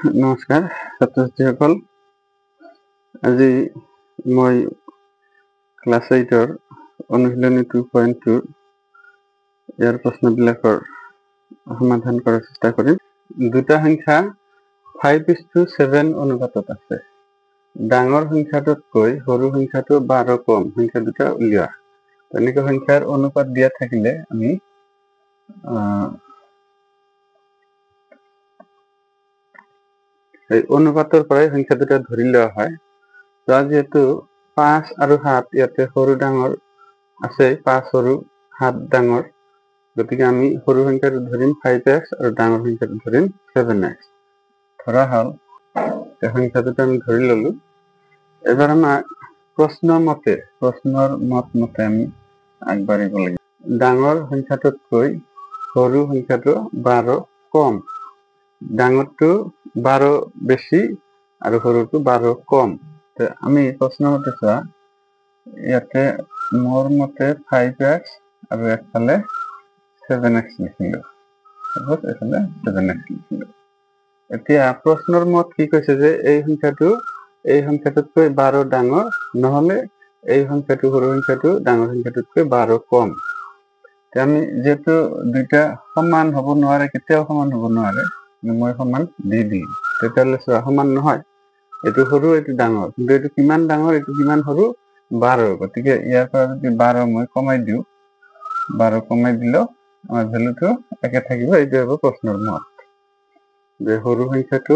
নমস্কাৰ ছাত্ৰ-ছাত্ৰীসকল, আজি মই ক্লাছ 8ৰ অনুশীলনী 2.2 ইয়াৰ প্ৰশ্নবিলাকৰ সমাধান কৰাৰ চেষ্টা কৰিম। দুটা সংখ্যা 5:7 অনুপাতত আছে। ডাঙৰ সংখ্যাটোতকৈ সৰু সংখ্যাটো 12 কম সংখ্যা দুটা উলিওৱা। তেনেকুৱা সংখ্যাৰ অনুপাত দিয়া থাকিলে আমি এই অনুপাতৰ পৰাই সংখ্যা দুটা ধৰি লোৱা হয়। যিহেতু 5 আৰু 7 ইয়াতে সৰু ডাঙৰ আছে, 5 সৰু 7 ডাঙৰ, গতিকে আমি সৰু সংখ্যাটো ধৰিম 5x আৰু ডাঙৰ সংখ্যাটো ধৰিম 7x। ধৰা হ'ল এই সংখ্যা দুটা আমি ধৰি ললো। এবাৰ আমাক প্ৰশ্নৰ মত মতে আমি আগবাঢ়িব লাগিব। ডাঙৰ সংখ্যাটোতকৈ সৰু সংখ্যাটো 12 কম, ডাঙৰটো 12 বেছি আৰু সৰুটো 12 কম। আমি প্ৰশ্নমতে চোৱা, ইয়াতে মোৰ মতে 5x আৰু একফালে 7x লিখিলো, এইফালে 7x লিখিলো। এতিয়া প্ৰশ্নৰ মত কি কৈছে যে এই সংখ্যাটোতকৈ 12 ডাঙৰ, নহলে এই সংখ্যাটো সৰু সংখ্যাটো ডাঙৰ সংখ্যাটোতকৈ 12 কম। আমি যেহেতু দুইটা সমান হ'ব নোৱাৰে, কেতিয়াও সমান হ'ব নোৱাৰে, মই সমান দি দিম। তেতিয়াহ'লে চোৱা, সমান নহয়, এইটো সৰু এইটো ডাঙৰ, কিন্তু এইটো কিমান ডাঙৰ এইটো কিমান সৰু 12। গতিকে ইয়াৰ পৰা যদি 12 মই কমাই দিওঁ, 12 কমাই দিলেও আমাৰ ভেলুটো একে থাকিব। এইটো হ'ব প্ৰশ্নৰ মত যে সৰু সংখ্যাটো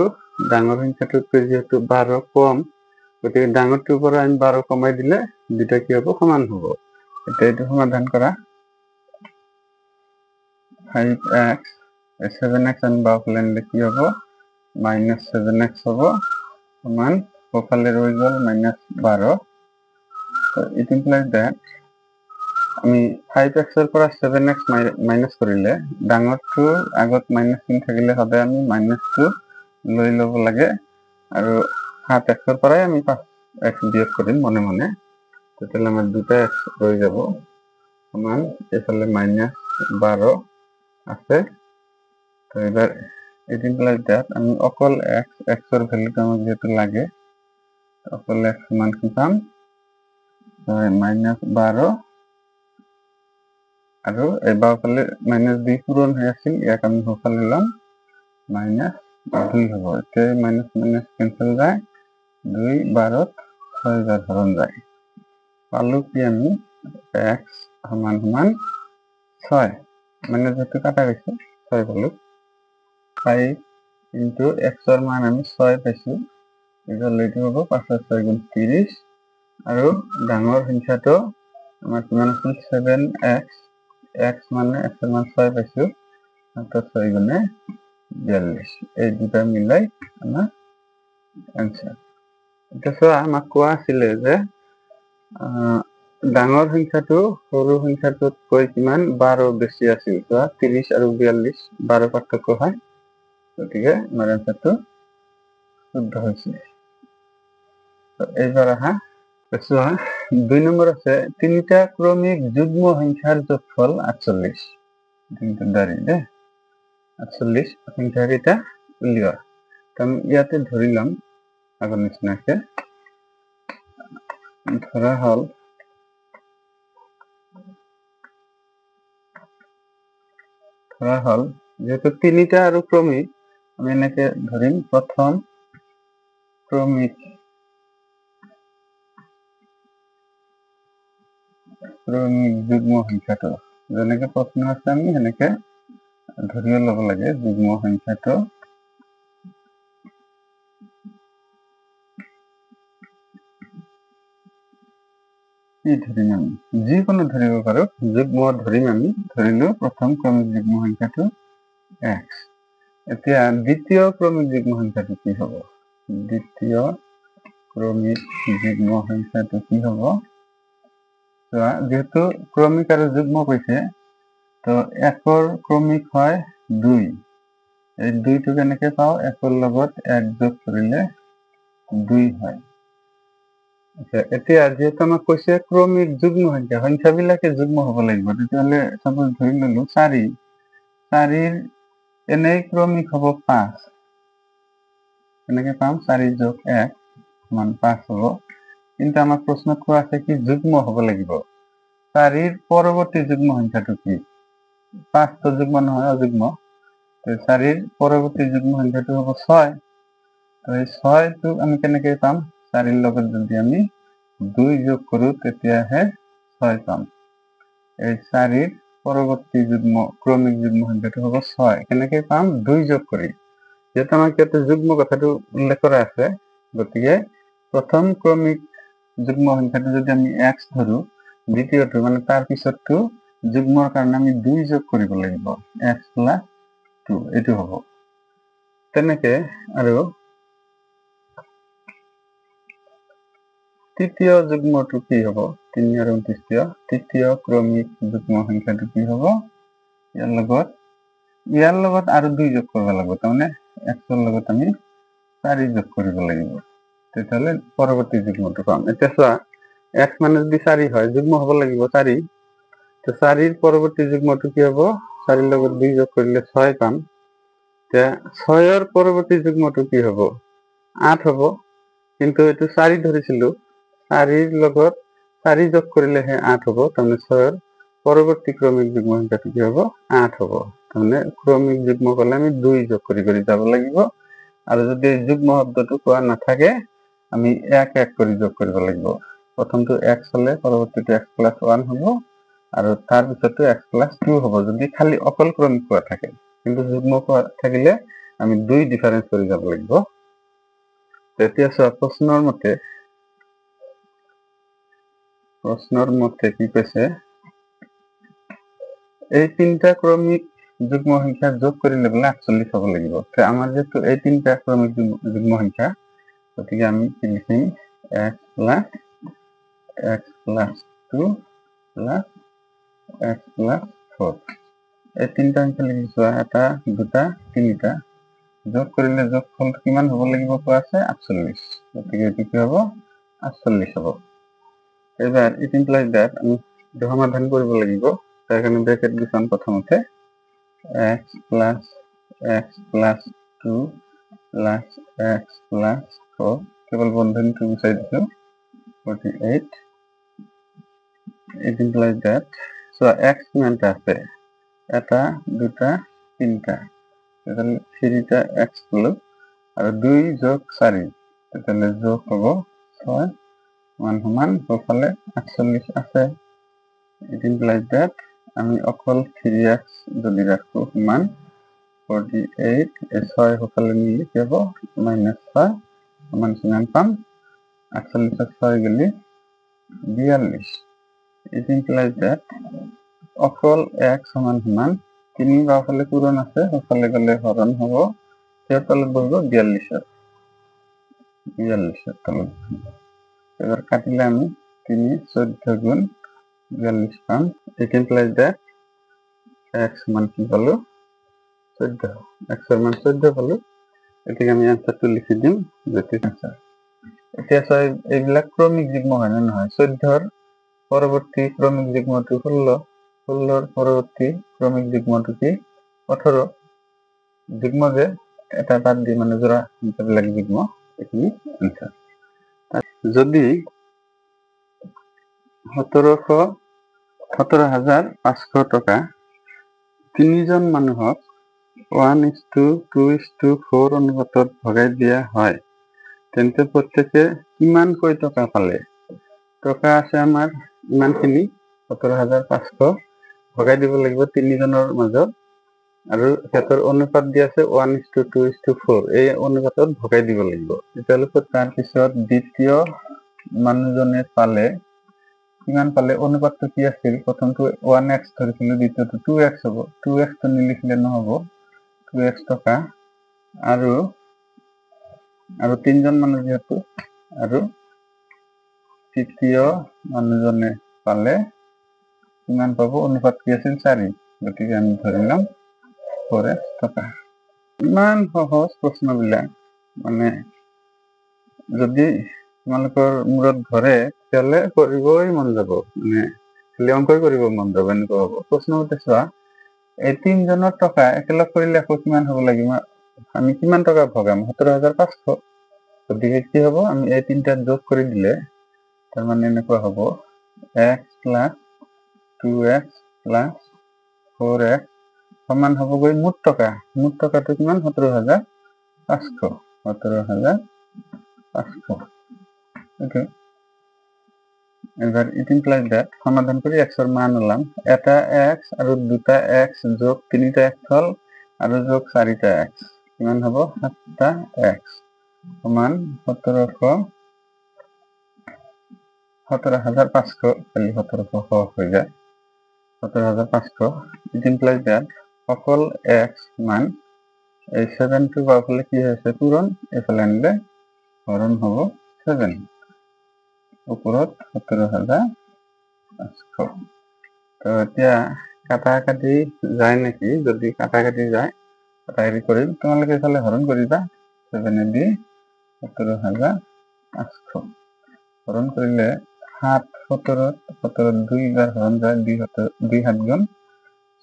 ডাঙৰ সংখ্যাটোতকৈ যিহেতু 12 কম, গতিকে ডাঙৰটোৰ পৰা আমি 12 কমাই দিলে দুটা কি হ'ব, সমান হ'ব। এতিয়া এইটো সমাধান কৰা। 5x 7x আমি বাওঁফালে নিলে কি হ'ব, -7x হ'ব, সমান সোঁফালে ৰৈ গ'ল -12। It implies that আমি 5x ৰ পৰা 7x মাইনাছ কৰিলে, ডাঙৰটোৰ আগত মাইনাছ চিন থাকিলে সদায় আমি মাইনাছটো লৈ ল'ব লাগে, আৰু 7x ৰ পৰাই আমি 5x বিয়োগ কৰিম মনে মনে। তেতিয়াহ'লে আমাৰ দুটা x ৰৈ যাব, সমান এইফালে -12 আছে। এবাৰ it implies that আমি অকল x ৰ ভেলুটো আমাক যেহেতু লাগে, অকল x সমান কি পাম, -12 আৰু এই বাওঁফালে -2 পূৰণ হৈ আছিল, ইয়াক আমি সোঁফালে ল'ম, -2 হ'ব। এতিয়া মাইনাছ কেঞ্চেল যায়, 2 12ত 6 বাৰ হৰণ যায়, পালো কি আমি x সমান 6, যেহেতু কাটা গৈছে 6 পালো। 5 into x ৰ মান আমি 6 পাইছো, এইটো হ'ব 5 × 6 = 30, আৰু ডাঙৰ সংখ্যাটো আমাৰ কিমান আছিল 7x, x মানে x ৰ মান 6 পাইছো, 6 × 6 = 42। এই দুটা মিলাই আমাৰ এনসাৰ। এতিয়া চোৱা, আমাক কোৱা আছিলে যে ডাঙৰ সংখ্যাটো সৰু সংখ্যাটোতকৈ কিমান 12 বেছি আছিল। চোৱা, 30 আৰু 42 12 পাৰ্থক্য হয়, গতিকে আমাৰ এনসাৰটো শুদ্ধ হৈছে। এইবাৰ আহা, চোৱা 2 নম্বৰ আছে, তিনিটা ক্ৰমিক যুগ্ম সংখ্যাৰ যোগফল 48। 48 সংখ্যাকেইটা উলিওৱা। আমি ইয়াতে ধৰি ল'ম আগৰ নিচিনাকে, ধৰা হ'ল যেহেতু তিনিটা আৰু ক্ৰমিক, আমি এনেকে ধৰিম। প্ৰথম ক্ৰমিক যুগ্ম সংখ্যাটো, যেনেকে প্ৰশ্ন আছে আমি সেনেকে ধৰিও ল'ব লাগে। যুগ্ম সংখ্যাটো কি ধৰিম, আমি যিকোনো ধৰিব পাৰো, যুগ্ম ধৰিম। আমি ধৰিলো প্ৰথম ক্ৰমিক যুগ্ম সংখ্যাটো x। এতিয়া দ্বিতীয় ক্ৰমিক যুগ্ম সংখ্যাটো কি হ'ব, দ্বিতীয় ক্ৰমিক যুগ্ম সংখ্যাটো কি হ'ব, চোৱা, যেহেতু ক্ৰমিক আৰু যুগ্ম কৈছে, তো 1ৰ ক্ৰমিক হয় 2। এই 2টো কেনেকে পাওঁ, 1ৰ লগত 1 যোগ কৰিলে 2 হয়। এতিয়া যেহেতু আমাক কৈছে ক্ৰমিক যুগ্ম সংখ্যাবিলাকে যুগ্ম হ'ব লাগিব, তেতিয়াহ'লে চাপোজ ধৰি ললো 4 4ৰ এনেই ক্ৰমিক হ'ব 5, এনেকে পাম 4 যোগ 1 সমান 5 হ'ব। কিন্তু আমাৰ প্ৰশ্নত কোৱা আছে কি যুগ্ম হ'ব লাগিব। 4ৰ পৰৱৰ্তী যুগ্ম সংখ্যাটো কি? 5 তো যুগ্ম নহয়, অযুগ্ম। 4ৰ পৰৱৰ্তী যুগ্ম সংখ্যাটো হ'ব 6। তো এই 6টো আমি কেনেকৈ পাম? 4ৰ লগত যদি আমি 2 যোগ কৰোঁ তেতিয়াহে 6 পাম। এই 4ৰ পৰৱৰ্তী ক্ৰমিক যুগ্ম সংখ্যাটো হ'ব 6। কেনেকৈ পাম? 2 যোগ কৰি। যেহেতু আমাক ইয়াতে যুগ্ম কথাটো উল্লেখ কৰা আছে, গতিকে প্ৰথম ক্ৰমিক যুগ্ম সংখ্যাটো যদি আমি x ধৰোঁ, দ্বিতীয়টো মানে তাৰ পিছতটো যুগ্মৰ কাৰণে আমি 2 যোগ কৰিব লাগিব, x + 2 এইটো হ'ব। তেনেকে আৰু তৃতীয় যুগ্মটো কি হ'ব? 3 আৰু 29, তৃতীয় ক্ৰমিক যুগ্ম সংখ্যাটো কি হ'ব? ইয়াৰ লগত আৰু 2 যোগ কৰিব লাগিব, তাৰমানে x ৰ লগত আমি 4 যোগ কৰিব লাগিব, তেতিয়াহ'লে পৰৱৰ্তী যুগ্মটো পাম। এতিয়া চোৱা, x মানে যদি 4 হয়, যুগ্ম হ'ব লাগিব 4। তো 4ৰ পৰৱৰ্তী যুগ্মটো কি হ'ব? 4ৰ লগত 2 যোগ কৰিলে 6 পাম। এতিয়া 6ৰ পৰৱৰ্তী যুগ্মটো কি হ'ব? 8 হ'ব। কিন্তু এইটো 4 ধৰিছিলোঁ, 4ৰ লগত 4 যোগ কৰিলেহে 8 হ'ব, তাৰমানে 6ৰ পৰৱৰ্তী ক্ৰমিক যুগ্ম সংখ্যাটো কি হ'ব? 8 হ'ব। তাৰমানে ক্ৰমিক যুগ্ম ক'লে আমি 2 যোগ কৰি যাব লাগিব, আৰু যদি যুগ্ম শব্দটো কোৱা নাথাকে আমি 1 কৰি যোগ কৰিব লাগিব। প্ৰথমটো x হ'লে পৰৱৰ্তীটো x + 1 হ'ব, আৰু তাৰ পিছতো x + 2 হ'ব যদি খালি অকল ক্ৰমিক কোৱা থাকে। কিন্তু যুগ্ম কোৱা থাকিলে আমি 2 ডিফাৰেন্স কৰি যাব লাগিব। তেতিয়া চোৱা, প্ৰশ্নৰ মতে কি কৈছে? এই 3টা ক্ৰমিক যুগ্ম সংখ্যা যোগ কৰিলে বোলে 48 হ'ব লাগিব। আমাৰ যেহেতু এই 3টা ক্ৰমিক যুগ্ম সংখ্যা, গতিকে আমি কি লিখিম? x + 2 + x + 4। এই 3টা সংখ্যা লিখি চোৱা, 1, 2, 3টা যোগ কৰিলে যোগফল কিমান হ'ব লাগিব কোৱা আছে? 48। গতিকে এইটো কি হ'ব? 48 হ'ব। এবাৰ ইট ইমপ্লাইজ দ্যাট আমি সমাধান কৰিব লাগিব। তাৰ কাৰণে ব্ৰেকেট দিছোঁ প্ৰথমতে, x + x + 2 + x + 4, কেৱল বন্ধনীটো গুচাই দিছোঁ, 48। ইট ইমপ্লাইজ দ্যাট, চোৱা x কিমানটা আছে? 1, 2, 3টা, তেতিয়াহ'লে 3টা x ল'লো, আৰু 2 যোগ 4, তেতিয়াহ'লে যোগ হ'ব 6 সমান সোঁফালে 48 আছে। ইট ইমপ্লাইজ দ্যাট আমি অকল 3x যদি ৰাখোঁ সমান 48, 6 সোঁফালে নিলে কি হ'ব? -6 সমান কিমান পাম? 48ত 6 গ'লে 42। ইট ইমপ্লাইজ দ্যাট অকল x সমান 3 বাওঁফালে পূৰণ আছে, সোঁফালে গ'লে হৰণ হ'ব, ইয়াৰ তলত বহিব 42ৰ তলত। এবার কাটিলে আমি 3 14 গুণ 42 পাম। ইট ইমপ্লাইজ দ্যাট x মান কি পালো? 14। x এর মান 14 পালো। এটাকে আমি আনসারটো লিখি দিম, যেটি আনসার। এতিয়া চাই এইবিলাক ক্রমিক যুগ্ম হয় না নহয়? 14ৰ পৰৱৰ্তী ক্ৰমিক যুগ্মটো 16, 16ৰ পৰৱৰ্তী ক্রমিক যুগ্মটো কি? 18। যুগ্ম যে এটা বাদ দি মানে জোড়া সংখ্যাবিলাক যুগ্ম, এখিনি আনসার। যদি 17,500 টকা 3জন মানুহক 1:2:4 অনুপাতত ভগাই দিয়া হয়, তেন্তে প্ৰত্যেকে কিমানকৈ টকা পালে? টকা আছে আমাৰ ইমানখিনি, 17,500 ভগাই দিব লাগিব 3জনৰ মাজত, আৰু সিহঁতৰ অনুপাত দি আছে 1:2:4, এই অনুপাতত ভগাই দিব লাগিব। তেতিয়াহ'লে তাৰ পিছত দ্বিতীয় মানুহজনে পালে কিমান পালে? অনুপাতটো কি আছিল? প্ৰথমটো 1x ধৰিছিলোঁ, দ্বিতীয়টো 2x হ'ব। 2x তো নিলিখিলে নহ'ব, 2x টকা, আৰু 3জন মানুহ যিহেতু, আৰু তৃতীয় মানুহজনে পালে কিমান পাব? অনুপাত কি আছিল? 4, গতিকে আমি ধৰিলাম 4x টকা। ইমান সহজ প্ৰশ্নবিলাক, মানে যদি তোমালোকৰ মূৰত ধৰে তেতিয়াহ'লে কৰিবই মন যাব, মানে খালি অংকই কৰিব মন যাব, এনেকুৱা হ'ব। প্ৰশ্নমতে চোৱা, এই 3জনৰ টকা একেলগ কৰিলে আকৌ কিমান হ'ব লাগিব? আমি কিমান টকা ভগাম 17,500। গতিকে কি হ'ব, আমি এই তিনিটা যোগ কৰি দিলে তাৰ মানে এনেকুৱা হ'ব x plus 2x plus 4x সমান হ'বগৈ মুঠ টকা। মুঠ টকাটো কিমান 17,500। 17,500 এইটো। এবার ইট ইমপ্লাইজ দ্যাট সমাধান কৰি x এৰ মান ওলাম। এটা x আৰু দুটা x যোগ তিনিটা x হল আৰু যোগ চাৰিটা x কিমান হ'ব 7টা x সমান 17,500 খালি 1700 হৈ যায় 17,500। ইট ইমপ্লাইজ দ্যাট সকল x মান এই 7 টো বাওফালে কি হৈছে পূৰণ, এইফালে আনিলে হৰণ হ'ব 7 ওপৰত 17,500। তো এতিয়া কাটাকাটি যায় নেকি, যদি কাটাকাটি যায় কাটাকাটি কৰিম, তোমালোকে এইফালে হৰণ কৰিবা 7 দি 17,500 হৰণ কৰিলে 7 17 2 বাৰ হৰণ যায় 2 7 গুণ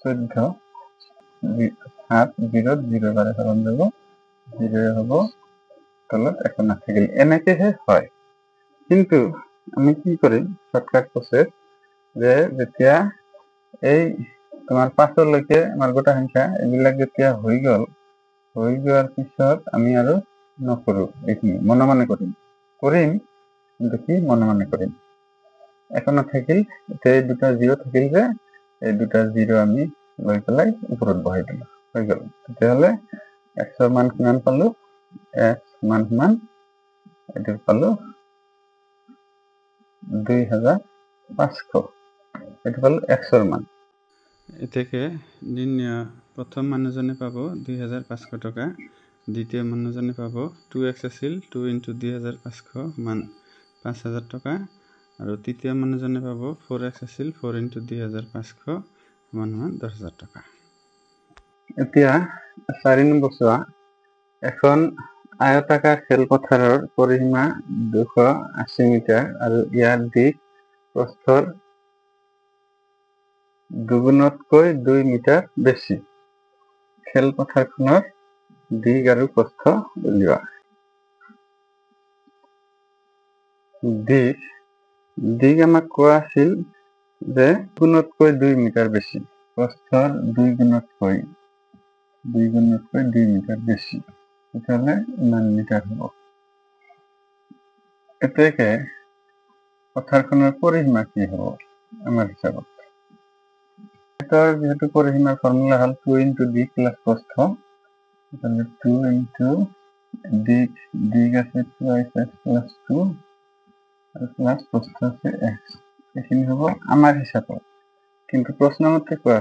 14 7 0 0 বাৰে হৰণ যাব 0 হ'ব তলত একো নাথাকিল। এনেকেহে হয়। কিন্তু আমি কি কৰিম শৰ্টকাট প্ৰসেস যে যেতিয়া এই তোমাৰ 5লৈকে আমাৰ গোটা সংখ্যা এইবিলাক যেতিয়া হৈ যোৱাৰ পিছত আমি আৰু নকৰো, এইখিনি মনে মনে কৰিম কিন্তু কি মনে মনে কৰিম। একো নাথাকিল, এতিয়া এই দুটা জিৰ' থাকিল যে এই দুটা জিৰ' আমি লৈ পেলাই ওপৰত বহাই দিলো হৈ গ'ল। তেতিয়াহ'লে x ৰ মান কিমান পালো, x মান সমান এইটো পালো 2,500। এটা পালো x এর মান। এটাকে নির্ণয় প্রথম মানুহজনে পাব 2,500 টাকা, দ্বিতীয় মানুহজনে পাব 2x আছিল 2 × 2,500 মান 5,000 টাকা, আৰু তৃতীয় মানুহজনে পাব 4x আছিল 4 × 2,500 মান 10,000 টাকা। এতিয়া 4 নম্বৰ চোৱা, এখন আয়তাকাৰ খেলপথাৰৰ পৰিসীমা 280 মিটাৰ আৰু ইয়াৰ দিশ প্ৰস্থৰ দুগুণতকৈ 2 মিটাৰ বেছি। খেলপথাৰখনৰ দিশ আৰু প্ৰস্থ উলিওৱা। দিশ আমাক কোৱা আছিল যে গুণতকৈ 2 মিটাৰ বেছি, প্ৰস্থৰ 2 গুণতকৈ 2 মিটাৰ বেছি, তেতিয়াহ'লে ইমান মিটাৰ হ'ব। এতেকে পথাৰখনৰ পৰিসীমা কি হ'ব আমাৰ হিচাপত, যেহেতু পৰিসীমাৰ ফৰ্মুলা হ'ল 2 × দিক প্লাছ প্ৰস্থ, তাহলে 2 × দিক আছে 2x প্লাছ 2 আৰু প্লাছ প্ৰস্থ আছে x, এইখিনি হ'ব আমাৰ হিচাপত। কিন্তু প্ৰশ্নমতে কোৱা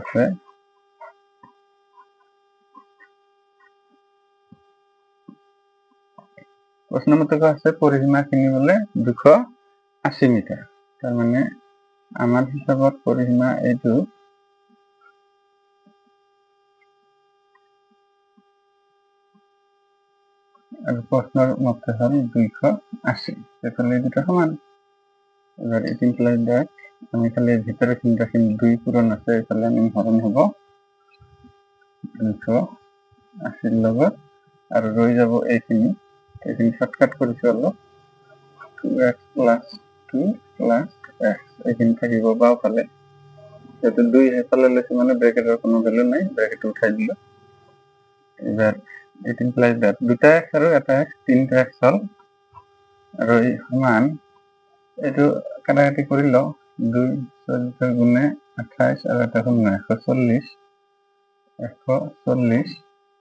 আছে পৰিসীমা কিনিবলে 280 মিটাৰ, তাৰ মানে আমাৰ হিচাপত পৰিসীমা এইটো আৰু প্ৰশ্নৰ মতে হ'ল 280, তেতিয়াহ'লে এই দুটা সমান। এবার ইট ইমপ্লাইজ দ্যাট আমি খালি ভিতরে খিনি রাখিম 2 পূরণ আছে, এইফালে আমি হরণ হ'ব 280 লগত আৰু ৰৈ যাব এইখিনি শৰ্টকাট কৰিছো অলপ 2x প্লাছ 2 প্লাছ x এইখিনি থাকিব বাওঁফালে, যেহেতু 2 সেইফালে লৈছো মানে ব্ৰেকেটৰ কোনো ভ্যালু নাই, ব্ৰেকেট উঠাই দিলো। এবাৰ ইট ইমপ্লাইজ দ্যাট দুটা x আৰু এটা x 3টা x হল আৰু এই সমান এইটো কাটাকাটি কৰি লওঁ 2 14 গুণে 28 আৰু এটা গুণ 140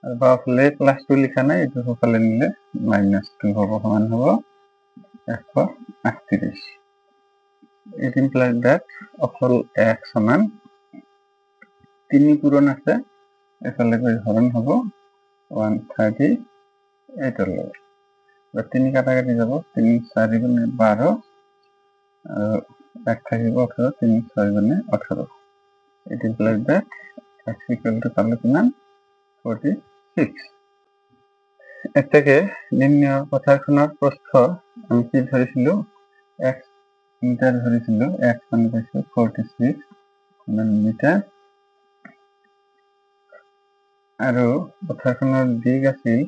আৰু বাওঁফালে প্লাছ 2 লিখা নাই, এইটো সোঁফালে নিলে -2 হ'ব, সমান হ'ব 138। ইট ইমপ্লাইজ দ্যাট অকল x সমান 3 পূৰণ আছে, এইফালে গৈ হৰণ হ'ব 138 ৰ লগত। 3 কাটাকাটি যাব 3 4 গুণে 12 আৰু 1 থাকিব 18 3 6 গুণে 18। It implies that x equal to পালো কিমান 46। এটাকে নির্ণয় পথাৰখনৰ প্ৰস্থ আমি কি ধৰিছিলো x মিটাৰ ধৰিছিলো, x মানে পাইছো 46 মিটাৰ আৰু পথাৰখনৰ দিশ আছিল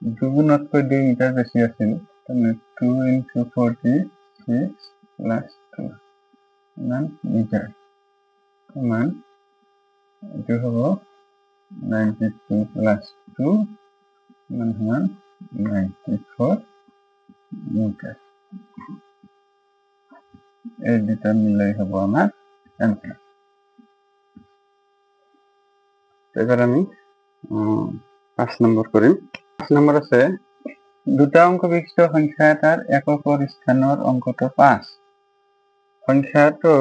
দুগুণতকৈ 2 মিটাৰ বেছি আছিল। তেনে 2 × 46 + 2 ইমান মিটাৰ সমান এইটো হ'ব 92 + 2 সমান 94 মিটাৰ। এই দুটা মিলাই হ'ব আমাৰ এনসাৰ। এবাৰ আমি 5 নম্বৰ কৰিম। 5 নম্বৰ আছে দুটা অংক বিশিষ্ট সংখ্যা এটাৰ এককৰ স্থানৰ অংকটো 5। সংখ্যাটো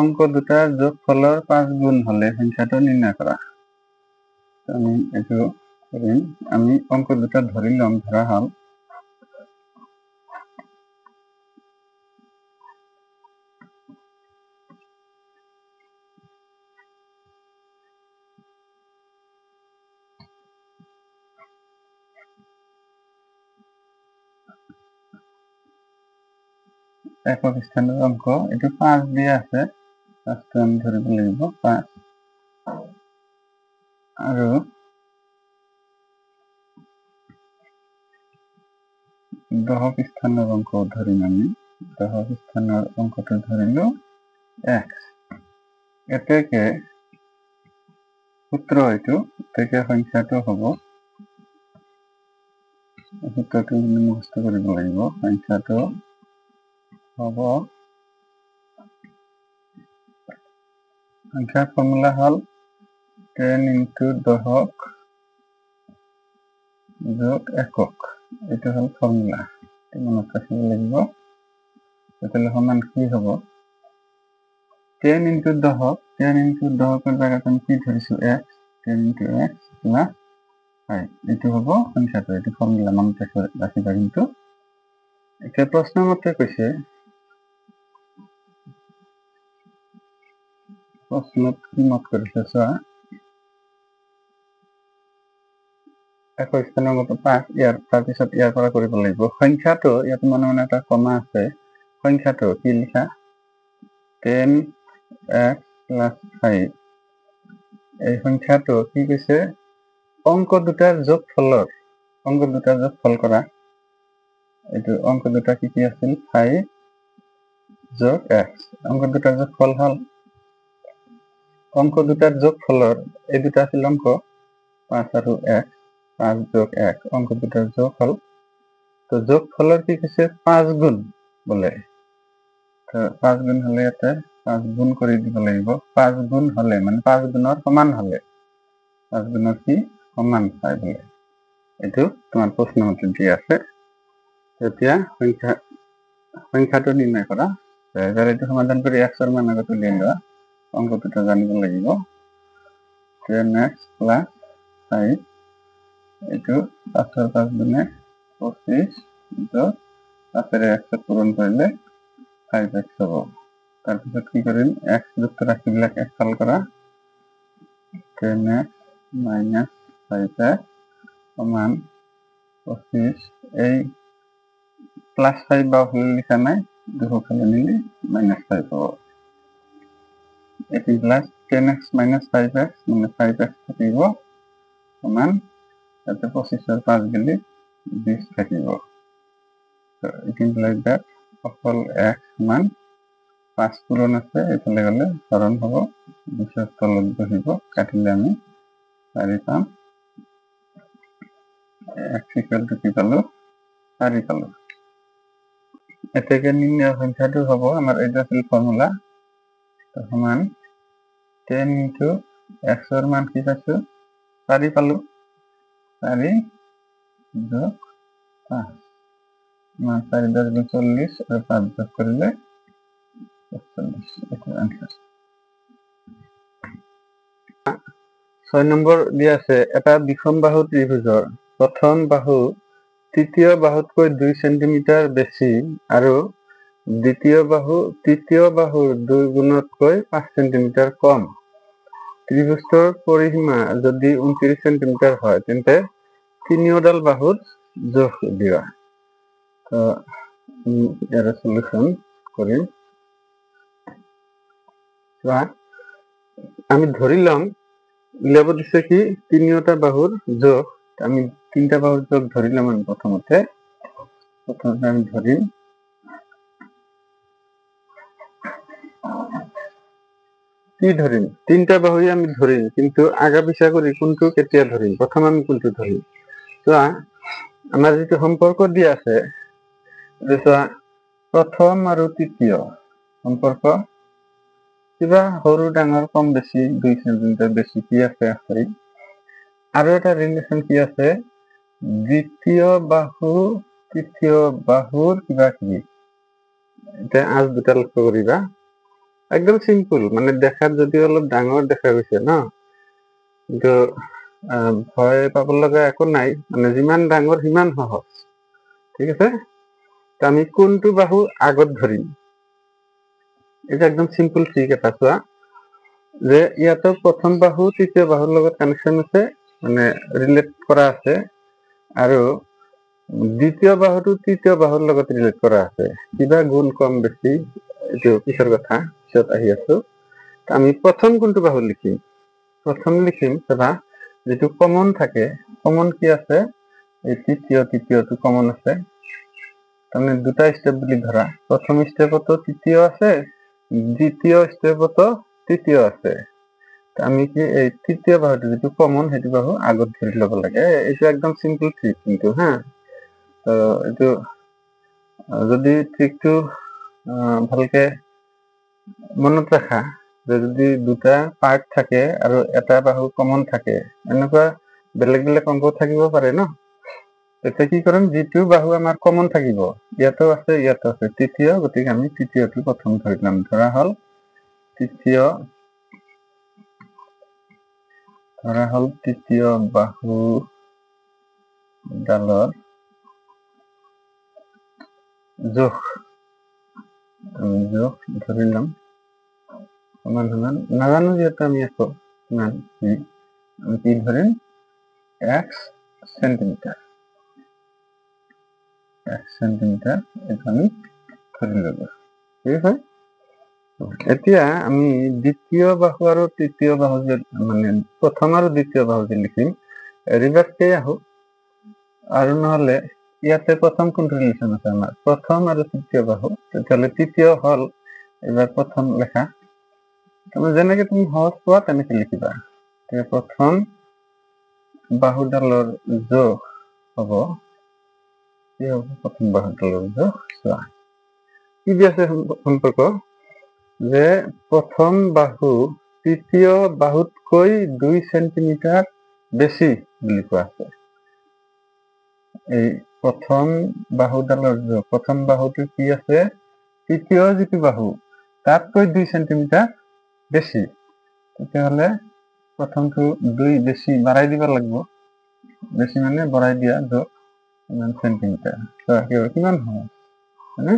অংক দুটাৰ যোগফলৰ 5 গুণ হলে সংখ্যাটো নিৰ্ণয় কৰা। আমি এইটো কৰিম। আমি অংক দুটা ধৰি লম। ধৰা হল একক স্থানৰ অংক এইটো 5 দিয়া আছে। 5টো আমি ধৰিব লাগিব 5 আৰু দশক স্থানৰ অংক ধৰিম। আমি দশক স্থানৰ অংকটো ধৰিলো x। এতেকে সূত্ৰ এইটো এতেকে সংখ্যাটো হ'ব সূত্ৰটো মুখস্থ কৰিব লাগিব। সংখ্যাটো হ'ব সংখ্যাৰ ফৰ্মুলা হল 10 × দশক যোগ একক। এইটো হল ফৰ্মুলা। মনত ৰাখিব লাগিব। তেতিয়াহ'লে সমান কি হ'ব 10 × দশক 10 × দশকৰ জাগাত আমি কি ধৰিছো x 10 × x + 5 এইটো হ'ব সংখ্যাটো। এইটো ফৰ্মুলা মনত ৰাখিবা। কিন্তু এতিয়া প্ৰশ্ন মতে কৈছে প্ৰশ্নত কি মত কৰিছে চোৱা। একক স্থানৰ অংকটো 5 তাৰপিছত ইয়াৰ পৰা কৰিব লাগিব। সংখ্যাটো ইয়াত মনে এটা কমা আছে। সংখ্যাটো কি লিখা 10x + 5। এই সংখ্যাটো কি কৈছে অংক দুটাৰ যোগফল কৰা। এইটো অংক দুটা কি আছিল 5 যোগ x। অংক দুটাৰ যোগফল হল অংক দুটাৰ যোগফলৰ এই দুটা আছিল অংক 5 আৰু x। 5 যোগ 1 অংক দুটাৰ যোগ হল। তো যোগফলৰ কি কৈছে 5 গুণ বোলে। 5 গুণ হলে ইয়াতে 5 গুণ কৰি দিব লাগিব। 5 গুণ হলে মানে 5 গুণৰ সমান হলে 5 গুণৰ কি সমান হয় বোলে। এইটো তোমাৰ প্ৰশ্নমতে দিয়া আছে। এতিয়া সংখ্যাটো নিৰ্ণয় কৰা। এবাৰ এইটো সমাধান কৰি x ৰ মান আগত উলিয়াই লোৱা। অংক দুটা জানিব লাগিব 10x + 5 এইটো 5 ৰ 5 গুণে 25 যোগ 5 x পূৰণ কৰিলে 5x হ'ব। তাৰপিছত কি কৰিম x যুক্ত ৰাশিবিলাক একফাল কৰা 10x - 5x সমান 25। এই +5 বাওঁফালে লিখা নাই, দুয়োফালে মিলি -5 হ'ব। এটি প্লাস 10x - 5x মানে 5x থাকিব সমান তাতে 25 5 গেলে 20 থাকিব। So it implies that অকল x সমান 5 পূৰণ আছে এইফালে গলে হৰণ হ'ব 20 তলত বহিব কাটিলে আমি 4 পাম। x equal to কি পালো 4 পালো। এতেকে নিম্ন সংখ্যাটো হ'ব আমাৰ এটা আছিল ফৰ্মুলা সমান 10 × x ৰ মান কি পাইছো 4 পালো। 4 যোগ 5 মান 4 × 40 আৰু 5 যোগ কৰিলে 45 এটা आंसर। 6 নম্বৰ দিয়া আছে এটা বিষম বাহু ত্ৰিভুজৰ প্ৰথম বাহু তৃতীয় বাহুতকৈ 2 সেন্টিমিটাৰ বেছি আৰু দ্বিতীয় বাহু তৃতীয় বাহুৰ 2 গুণতকৈ 5 সেন্টিমিটাৰ কম। ত্ৰিভুজটোৰ পৰিসীমা যদি 29 সেন্টিমিটাৰ হয় তেন্তে তিনিওডাল বাহুৰ যোগ দিয়া। তো ইয়াৰ সলিউশন কৰিম। আমি ধৰি লম উলিয়াব দিছে কি তিনিওটা বাহুর যোগ। আমি তিনটা বাহুর যোগ ধরিলাম। আমি প্রথমতে আমি ধরিম কি ধরিম তিনটা বাহুই আমি ধরিম, কিন্তু আগা পিছা করি কোনটো কেতিয়া ধরিম, প্রথম আমি কোনটো ধরিম। চোৱা আমাৰ যিটো সম্পৰ্ক দিয়া আছে, চোৱা প্ৰথম আৰু তৃতীয় সম্পৰ্ক কিবা সৰু ডাঙৰ কম বেছি 2 সেন্টিমিটাৰ বেছি কি আছে আছে। আৰু এটা ৰিলেশ্যন কি আছে, দ্বিতীয় বাহু তৃতীয় বাহুৰ কিবা কিবি। এতিয়া আজ দুটা লক্ষ্য কৰিবা, একদম সিম্পল, মানে দেখাত যদি অলপ ডাঙৰ দেখা গৈছে ন, কিন্তু ভয় পাব লগা একো নাই, মানে যিমান ডাঙৰ সিমান সহজ। ঠিক আছে, আমি কোনটো বাহু আগত ধৰিম, এটা একদম সিম্পল ট্ৰিক এটা চোৱা, যে ইয়াতো প্ৰথম বাহু তৃতীয় বাহুৰ লগত কানেকশ্যন আছে, মানে ৰিলেট কৰা আছে, আৰু দ্বিতীয় বাহুটো তৃতীয় বাহুৰ লগত ৰিলেট কৰা আছে। কিবা গুণ কম বেছি এইটো পিছৰ কথা, পিছত আহি আছো। আমি প্ৰথম কোনটো বাহু লিখিম, প্ৰথম লিখিম চাবা, যেটো কমন থাকে, কমন কি আছে, এই তৃতীয়টো কমন আছে। তাৰমানে দুটা স্টেপ বুলি ধৰা, প্ৰথম স্টেপতো তৃতীয় আছে, দ্বিতীয় স্টেপতো তৃতীয় আছে। আমি কি এই তৃতীয় বাহুটো যেটো কমন সেইটো বাহু আগত ধৰি ল'ব লাগে। এইটো একদম সিম্পল ট্ৰিক কিন্তু হা। তো এইটো যদি ট্ৰিকটো ভালকে মনত ৰাখা, যে যদি দুটা পাৰ্ট থাকে আৰু এটা বাহু কমন থাকে, এনেকুৱা বেলেগ বেলেগ অংক থাকিব পাৰে ন, তেতিয়া কি কৰিম, যিটো বাহু আমাৰ কমন থাকিব, ইয়াতো আছে ইয়াতো আছে তৃতীয়, গতিকে আমি তৃতীয়টো প্ৰথম ধৰিলাম। ধৰা হল তৃতীয় বাহু ডালৰ জোখ ধৰিলাম সমান সমান, নাজানো যিহেতু আমি আকৌ কিমান আমি কি ধৰিম, x সেন্টিমিটাৰ এইটো আমি ধৰি ললো। ঠিক আছে, এতিয়া আমি দ্বিতীয় বাহু আৰু তৃতীয় বাহু যে, মানে প্ৰথম আৰু দ্বিতীয় বাহু যে লিখিম, ৰিভাৰ্সকে আহো, আৰু নহলে ইয়াতে প্ৰথম কোনটো ৰিলেশ্যন আছে আমাৰ, প্ৰথম আৰু তৃতীয় বাহু, তেতিয়াহ'লে তৃতীয় হল, এবাৰ প্ৰথম লেখা, যেনেকে তুমি সহজ পোৱা তেনেকে লিখিবা। প্ৰথম বাহুডালৰ জোখ হব, কি হব, প্ৰথম বাহুডালৰ জোখ চোৱা কি দি আছে সম্পৰ্ক, যে প্ৰথম বাহু তৃতীয় বাহুতকৈ 2 সেন্টিমিটাৰ বেছি বুলি কোৱা আছে। এই প্ৰথম বাহুডালৰ জোখ, প্ৰথম বাহুটো কি আছে, তৃতীয় যিটো বাহু তাতকৈ 2 সেন্টিমিটাৰ বেছি, তেতিয়াহ'লে প্ৰথমটো 2 বেছি বাঢ়াই দিব লাগিব, বেছি মানে বঢ়াই দিয়া জোখ ইমান সেন্টিমিটাৰ। কিমান হয় মানে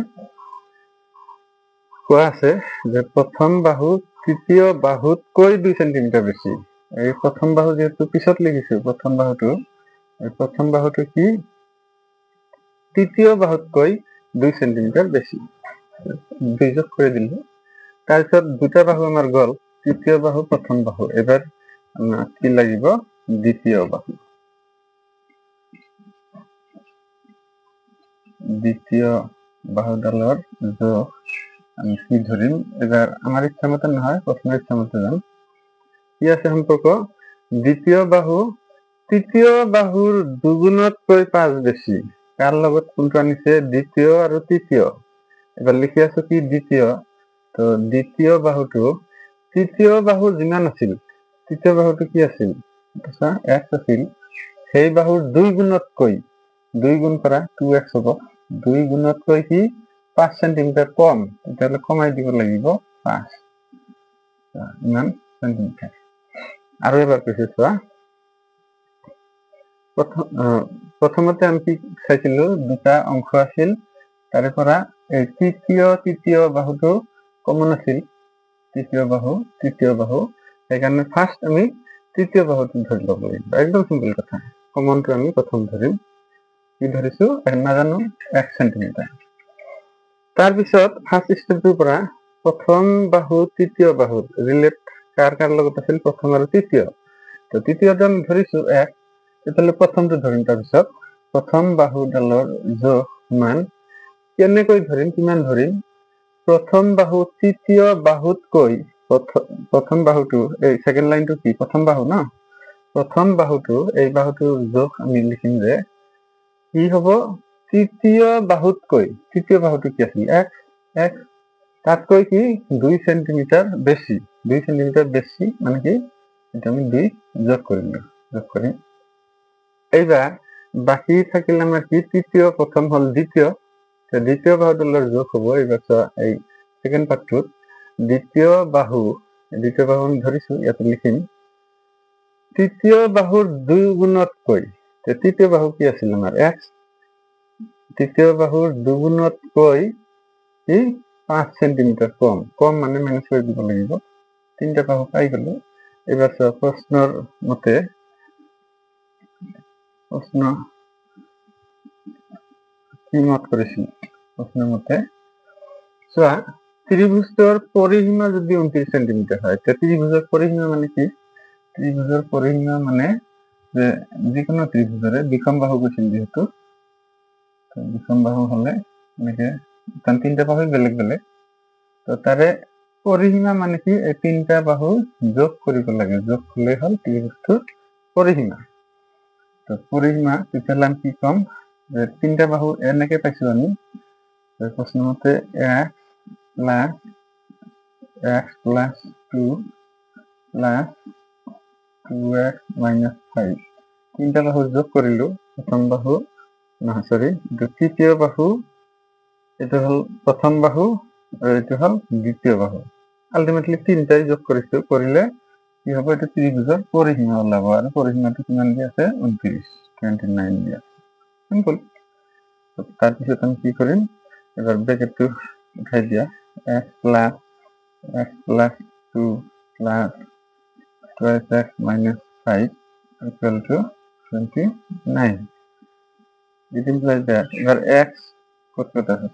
কোৱা আছে যে প্ৰথম বাহু তৃতীয় বাহুতকৈ 2 সেন্টিমিটাৰ বেছি। এই প্ৰথম বাহু যেহেতু পিছত লিখিছো, প্ৰথম বাহুটো কি তৃতীয় বাহুতকৈ 2 সেন্টিমিটাৰ বেছি, 2 যোগ কৰি দিলো। তাৰপিছত দুটা বাহু আমাৰ গল, তৃতীয় বাহু প্ৰথম বাহু, এবাৰ আমাৰ কি লাগিব, দ্বিতীয় বাহু। দ্বিতীয় বাহুডালৰ জোখ আমি কি ধৰিম, এবাৰ আমাৰ ইচ্ছা মতে নহয়, প্ৰথমে ইচ্ছা মতে যাম। কি আছে সম্পৰ্ক, দ্বিতীয় বাহু তৃতীয় বাহুৰ দুগুণতকৈ 5 বেছি। কাৰ লগত কোনটো আনিছে, দ্বিতীয় আৰু তৃতীয়। এবাৰ লিখি আছো কি দ্বিতীয়, তো দ্বিতীয় বাহুটো তৃতীয় বাহু যিমান আছিল, তৃতীয় বাহুটো কি আছিল, x আছিল, সেই বাহুৰ 2 গুণতকৈ, 2 গুণ কৰা 2x হব, 2 গুণতকৈ কি 5 সেন্টিমিটাৰ কম, তেতিয়াহ'লে কমাই দিব লাগিব 5 ইমান সেন্টিমিটাৰ। আৰু এবাৰ কৈছো চোৱা, প্ৰথমতে আমি কি চাইছিলো, দুটা অংশ আছিল, তাৰে পৰা এই তৃতীয় বাহুটো কমন আছিল, তৃতীয় বাহু, সেইকাৰণে ফাৰ্ষ্ট আমি তৃতীয় বাহুটো ধৰি ল'ব লাগিব, একদম সিম্পল কথা। কমনটো আমি প্ৰথম ধৰিম, কি ধৰিছো নাজানো 1 সেন্টিমিটাৰ। তাৰপিছত ফাৰ্ষ্ট ষ্টেপটোৰ পৰা প্ৰথম বাহু তৃতীয় বাহুত ৰিলেট কাৰ লগত আছিল, প্ৰথম আৰু তৃতীয়, তো তৃতীয়টো আমি ধৰিছো 1 তেতিয়াহ'লে প্ৰথমটো ধৰিম তাৰপিছত প্ৰথম বাহুডালৰ যোগ মান কেনেকৈ ধৰিম কিমান ধৰিম প্ৰথম বাহু তৃতীয় বাহুতকৈ প্ৰথম বাহুটো এই সেকেন্ড লাইনটো কি প্ৰথম বাহু ন প্ৰথম বাহুটো এই বাহুটোৰ যোগ আমি লিখিম যে কি হ'ব তৃতীয় বাহুতকৈ তৃতীয় বাহুটো কি আছিল x x তাতকৈ কি 2 সেন্টিমিটার বেশি 2 সেন্টিমিটার বেশি মানে কি এটা আমি 2 যোগ কৰিম এইবাৰ বাকি থাকিল আমাৰ কি তৃতীয় প্ৰথম হল দ্বিতীয় দ্বিতীয় বাহুডালৰ যোগ হ'ব এইবাৰ এই সেকেন্ড পাৰ্টটোত দ্বিতীয় বাহু আমি ধৰিছো ইয়াতে লিখিম তৃতীয় বাহুৰ 2 গুণতকৈ তৃতীয় বাহু কি আছিল আমাৰ x তৃতীয় বাহুৰ 2 গুণতকৈ কি 5 সেন্টিমিটার কম মানে মাইনাস করে দিব লাগিব তিনটা বাহু পাই গলো এবার প্রশ্নর মতে প্রশ্ন কি মত করেছি প্রশ্নের মতে ত্রিভুজের পরিসীমা যদি 29 সেন্টিমিটার হয় ত্রিভুজের পরিসীমা মানে কি ত্রিভুজের পরিসীমা মানে যে যেকোনো ত্রিভুজের বিষম বাহু কৈছিল যেহেতু বিষম বাহু হলে এনেকে তিনটা বাহু বেলেগ বেলেগ তো তারে পরিসীমা মানে কি এই তিনটা বাহু যোগ কৰিব লাগে যোগ কৰলে হল ত্ৰিভুজটোৰ পরিসীমা তো পরিসীমা তেতিয়াহ'লে আমি কি কম যে তিনটা বাহু এনেকে পাইছো আমি প্রশ্ন মতে x plus 2 plus 2x minus 5 তিনটা বাহু যোগ করিলো প্রথম বাহু না সরি তৃতীয় বাহু এটা হল প্রথম বাহু আর এটা হল দ্বিতীয় বাহু আলটিমেটলি তিনটাই যোগ করিছো করিলে কি হবে এটা ত্রিভুজের পরিসীমা ওলাব আর পরিসীমাটো কিমান দিয়া আছে 29 দিয়া সিম্পল তার পিছত আমি কি করিম এবার ব্র্যাকেটটো উঠাই দিয়া x plus 2 plus 12x minus 5 equal to 29 it implies that এবার x কত আছে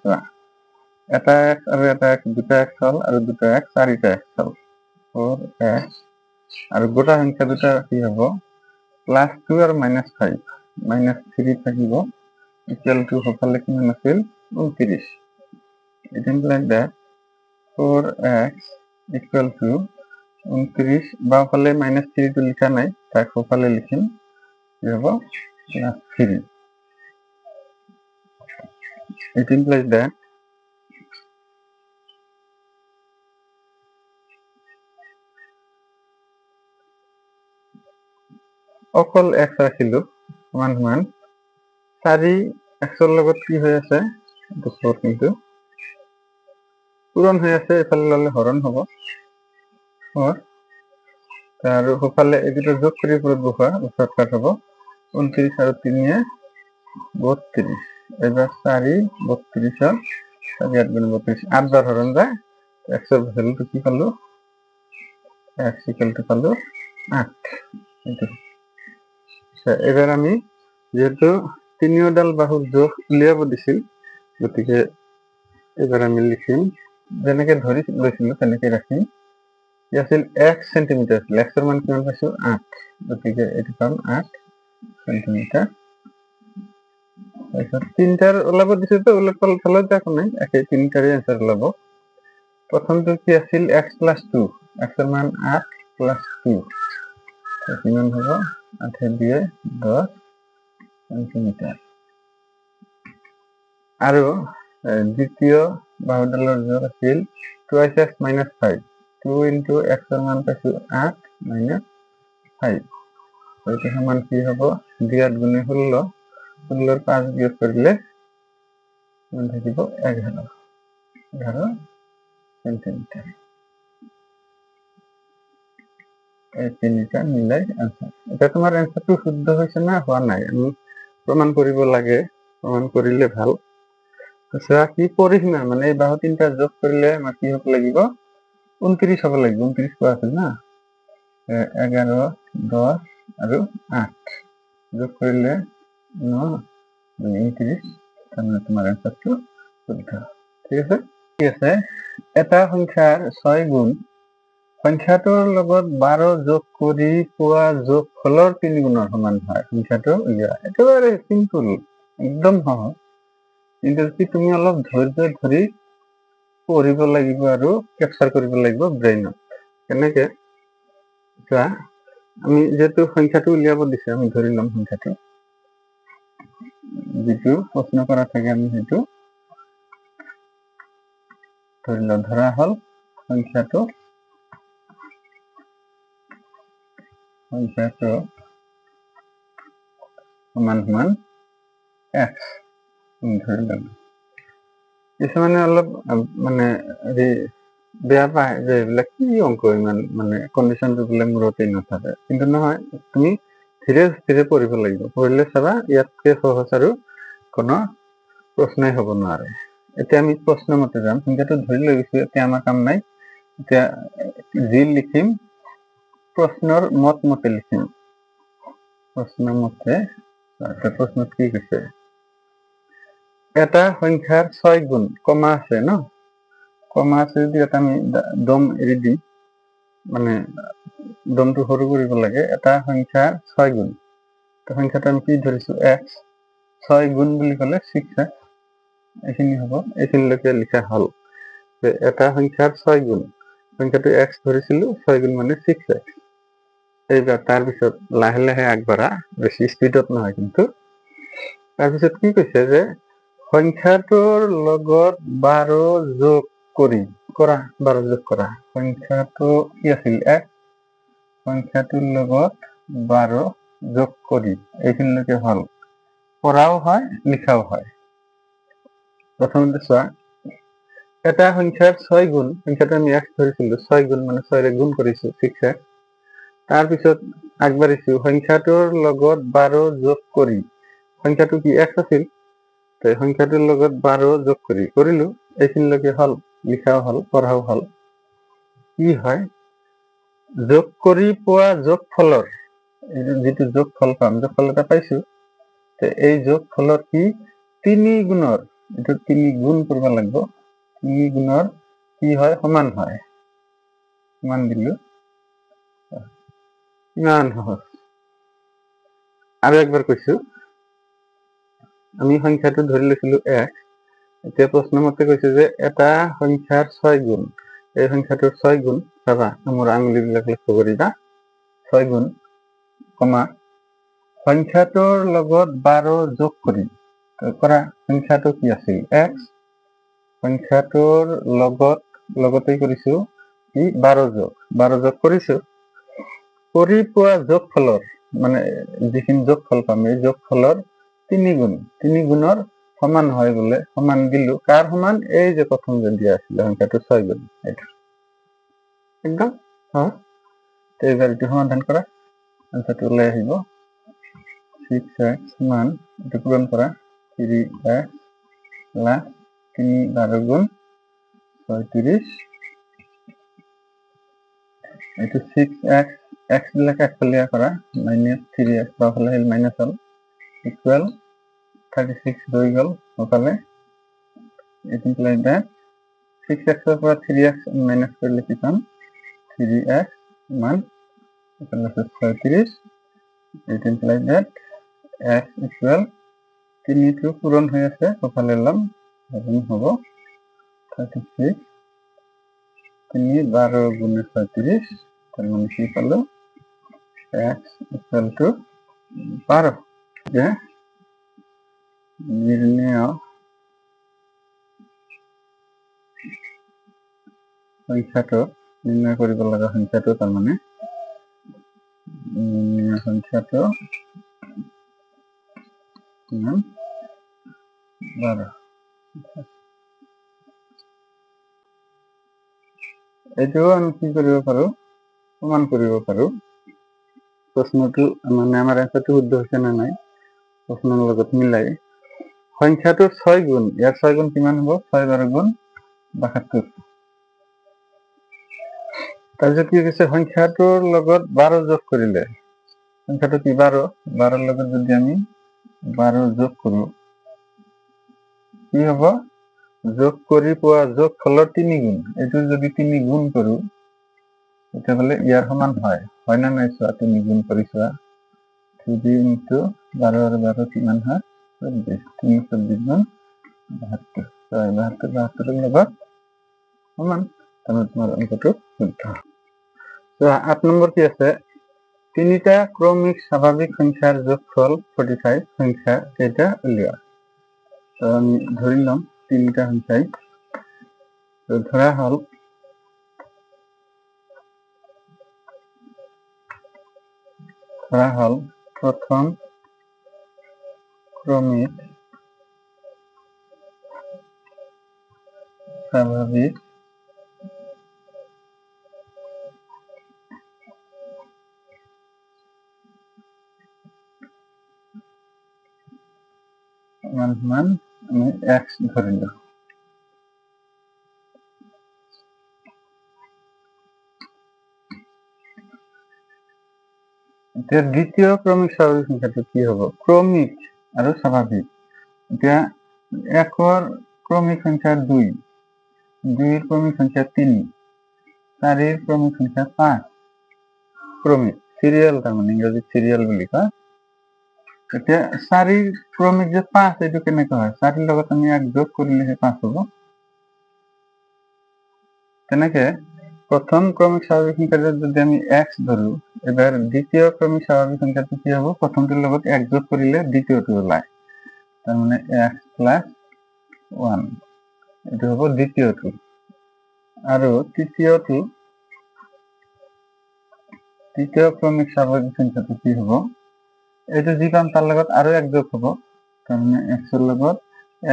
এটা x আর এটা x দুটা x হল আর দুটা x চারিটা x হল 4x আর গোটা সংখ্যা দুটা কি হবো +2 আর -5 -3 থাকিব equal to হফালে কিমান আছিল 29 it implies that 4x equal to 29 বাওফালে -3 টো লিখা নাই তাই হফালে লিখিম কি হবো +3 it implies that অকল x রাখিলো সমান 4 x এর লগত কি হয়ে আছে এটা 4 কিন্তু পূরণ হয়ে আছে এফালে ললে হরণ হবো 4 আর হফালে এই দুটো যোগ করে পুরো বসা শর্টকাট হবো 29 আর 3 এ 32 এবার 4 32 আর 4 গুণ 32 8 বার হরণ যায় 100 ভ্যালু তো কি পালো x ইকুয়াল টু পালো 8 এবার আমি যেহেতু তিনিওডাল বাহুর যোগ উলিয়াব দিছিল গতিকে এবার আমি লিখিম যেনেকে ধরি লৈছিল তেনেকে রাখিম কি আছিল 1 সেন্টিমিটার x এর মান কিমান পাইছো 8 গতিকে এটি পাম 8 সেন্টিমিটার আচ্ছা তিনটার ওলাব দিছে তো ওলাব ফলত দেখো নাই একে তিনটারই आंसर ওলাব প্রথমটো কি আছিল x + 2 x এর মান 8 + 2 কিমান হবে 8 এর দিয়ে 10 সেন্টিমিটার আর দ্বিতীয় বাহুডালৰ যোগ আছিল 2x - 5 2 * x এর মান পাইছো 8 - 5 এটা সমান কি হবে 2 8 গুণে 16 16 5 বিয়োগ করলে মান থাকিব 11 সেন্টিমিটার এই তিনটা মিলাই आंसर এটা তোমার आंसरটো শুদ্ধ হইছে না হওয়া নাই আমি প্রমাণ করিব লাগে প্রমাণ করিলে ভাল আচ্ছা কি পরিসীমা মানে এই বাহু তিনটা যোগ করলে আমার কি হবে লাগিব 29 হবে লাগিব 29 কোয়া আছে না 11 10 আর 8 যোগ করলে 9 29 তাহলে তোমার आंसरটো শুদ্ধ ঠিক আছে এটা সংখ্যার 6 গুণ সংখ্যাটোৰ লগত 12 যোগ কৰি পোৱা যোগফলৰ 3 গুণৰ সমান হয়। সংখ্যাটো উলিওৱা একেবাৰে চিম্পল, একদম সহজ। কিন্তু যদি তুমি অলপ ধৈৰ্য ধৰি পঢ়িব লাগিব আৰু কেপচাৰ কৰিব লাগিব ব্ৰেইনত। কেনেকে চোৱা, আমি যেহেতু সংখ্যাটো উলিয়াব দিছে, আমি ধৰি ল'ম সংখ্যাটো যিটো প্ৰশ্ন কৰা থাকে আমি সেইটো ধৰি লওঁ। ধৰা হ'ল সংখ্যাটো সমান সমান x ধৰি ল'ম। কিছুমানে অলপ মানে বেয়া পায় যে এইবিলাক কি অংক ইমান মানে কণ্ডিশ্যনটো বোলে মূৰতেই নাথাকে। কিন্তু নহয়, তুমি ধীৰে ধীৰে পঢ়িব লাগিব। পঢ়িলে চাবা ইয়াতকৈ সহজ আৰু কোনো প্ৰশ্নই হ'ব নোৱাৰে। এতিয়া আমি প্ৰশ্ন মতে যাম। সংখ্যাটো ধৰি লৈ গৈছো, এতিয়া আমাৰ কাম নাই। এতিয়া যি লিখিম প্ৰশ্নৰ মত মতে লিখিম। প্ৰশ্ন মতে প্ৰশ্নত কি কৈছে, এটা সংখ্যাৰ 6 গুণ, কমা আছে ন, কমা আছে যদি এটা আমি দম এৰি দিম, মানে দমটো সৰু কৰিব লাগে। এটা সংখ্যাৰ 6 গুণ, সংখ্যাটো আমি কি ধৰিছো x, 6 গুণ বুলি ক'লে 6x, এইখিনি হ'ব। এইখিনিলৈকে লিখা হ'ল যে এটা সংখ্যাৰ 6 গুণ, সংখ্যাটো x ধৰিছিলো, 6 গুণ মানে 6x। এইবাৰ তাৰপিছত লাহে লাহে আগবঢ়া, বেছি স্পীডত নহয় কিন্তু। তাৰপিছত কি কৈছে যে সংখ্যাটোৰ লগত 12 যোগ কৰা 12 যোগ কৰা। সংখ্যাটো কি আছিল x, সংখ্যাটোৰ লগত 12 যোগ কৰি এইখিনিলৈকে হ'ল। পঢ়াও হয় লিখাও হয়। প্ৰথমতে চোৱা, এটা সংখ্যাৰ 6 গুণ, সংখ্যাটো আমি x ধৰিছিলো, 6 গুণ মানে 6ৰে গুণ কৰিছো 6x। তাৰপিছত আগবাঢ়িছো, সংখ্যাটোৰ লগত 12 যোগ কৰি, সংখ্যাটো কি x আছিল, সংখ্যাটোৰ লগত 12 যোগ কৰিলো, এইখিনিলৈকে হ'ল, লিখাও হ'ল, পঢ়াও হ'ল। কি হয়, যোগ কৰি পোৱা যোগফলৰ যিটো যোগফল পাম, যোগফল এটা পাইছো, এই যোগফলৰ কি 3 গুণৰ, এইটো 3 গুণ কৰিব লাগিব, 3 গুণৰ কি হয়, সমান হয়। সমান দিলো, ইমান সহজ। আৰু একবাৰ কৈছো, আমি সংখ্যাটো ধৰি লৈছিলো x, এতিয়া প্ৰশ্ন মতে কৈছে যে এটা সংখ্যাৰ 6 গুণ, এই সংখ্যাটোৰ 6 গুণ, চাবা মোৰ আঙুলিবিলাক লক্ষ্য কৰিবা, 6 গুণ কমা সংখ্যাটোৰ লগত 12 যোগ কৰি কৰা, সংখ্যাটো কি আছিল x, সংখ্যাটোৰ লগতে কৰিছো কি 12 যোগ কৰিছো, কৰি পোৱা যোগফলৰ মানে যিখিনি যোগফল পাম, এই যোগফলৰ 3 গুণ, 3 গুণৰ সমান হয় বোলে। সমান দিলো, কাৰ সমান, এই যে প্ৰথম যে দিয়া আছিলে সংখ্যাটো 6 গুণ, এইটো একদম এইবাৰ এইটো সমাধান কৰা, সংখ্যাটো ওলাই আহিব 6x সমান, এইটো পূৰণ কৰা 3x প্লাছ 3 12 গুণ 36, এইটো 6x, x বিলাকে একফালীয়া কৰা, মাইনাছ 3x বাওঁফালে আহিল, মাইনাছ হ'ল, ইকুৱেল 36 হৈ গ'ল সোঁফালে। It implies that 6x ৰ পৰা 3x মাইনাছ কৰিলে কি পাম, 3x মান 36। It implies that x equal 3 টো পূৰণ হৈ আছে, সোঁফালে ল'ম, হ'ব 36, 3 12 গুণে 36, তাৰ মানে কি পালো, x equal to 12। যে নিৰ্ণয় সংখ্যাটো নিৰ্ণয় কৰিব লগা সংখ্যাটো, তাৰমানে সংখ্যাটো 12। এইটোও আমি কি কৰিব পাৰো, প্ৰমাণ কৰিব পাৰো। প্ৰশ্নটো মানে আমাৰ এনসাৰটো শুদ্ধ হৈছে নে নাই প্ৰশ্নৰ লগত মিলাই। সংখ্যাটোৰ 6 গুণ, ইয়াৰ 6 গুণ কিমান হ'ব, 6 12 গুণ 72। তাৰপিছত কি কৈছে, সংখ্যাটোৰ লগত 12 যোগ কৰিলে, সংখ্যাটো কি 12 লগত যদি আমি 12 যোগ কৰো, কি হ'ব, যোগ কৰি পোৱা যোগফলৰ 3 গুণ, এইটো যদি 3 গুণ কৰো, তেতিয়াহ'লে ইয়াৰ সমান হয় না নাই চোৱা, তুমি গুণ কৰি চোৱা। 3 ইনটু 12 আৰু 12 কিমান হয়? 24। 3 24 গুণ 72। 72 লগত সমান। তাৰমানে তোমাৰ অংকটো শুদ্ধ। 8 নম্বৰ কি আছে? তিনিটা ক্ৰমিক স্বাভাৱিক সংখ্যাৰ যোগফল 45 সংখ্যা কেইটা উলিওৱা। আমি ধৰি লম তিনিটা সংখ্যাই। ধৰা হল প্ৰথম ক্ৰমিক স্বাভাবিক মান আমি x ধৰিল। এতিয়া দ্বিতীয় ক্ৰমিক স্বাভাবিক সংখ্যাটো কি হব? ক্ৰমিক আৰু স্বাভাবিক। এতিয়া একৰ ক্ৰমিক সংখ্যা 2, 2ৰ ক্ৰমিক সংখ্যা 3, 4ৰ ক্ৰমিক সংখ্যা 5। ক্ৰমিক সিৰিয়াল, তাৰমানে ইংৰাজীত সিৰিয়াল বুলি কয়। এতিয়া 4ৰ ক্ৰমিক যে 5, এইটো কেনেকৈ হয়? 4ৰ লগত আমি 1 যোগ কৰিলেহে 5 হ'ব। তেনেকে প্ৰথম ক্ৰমিক স্বাভাবিক সংখ্যাটো যদি আমি x ধৰো, এবাৰ দ্বিতীয় ক্ৰমিক স্বাভাবিক সংখ্যাটো কি হ'ব? প্ৰথমটোৰ লগত 1 যোগ কৰিলে দ্বিতীয়টো ওলায়। তাৰ মানে x প্লাস 1, এটা হ'ব দ্বিতীয়টো। আৰু তৃতীয় ক্ৰমিক স্বাভাবিক সংখ্যাটো কি হ'ব? এইটো যি পাম তাৰ লগত আৰু 1 যোগ হ'ব। তার মানে x এর লগত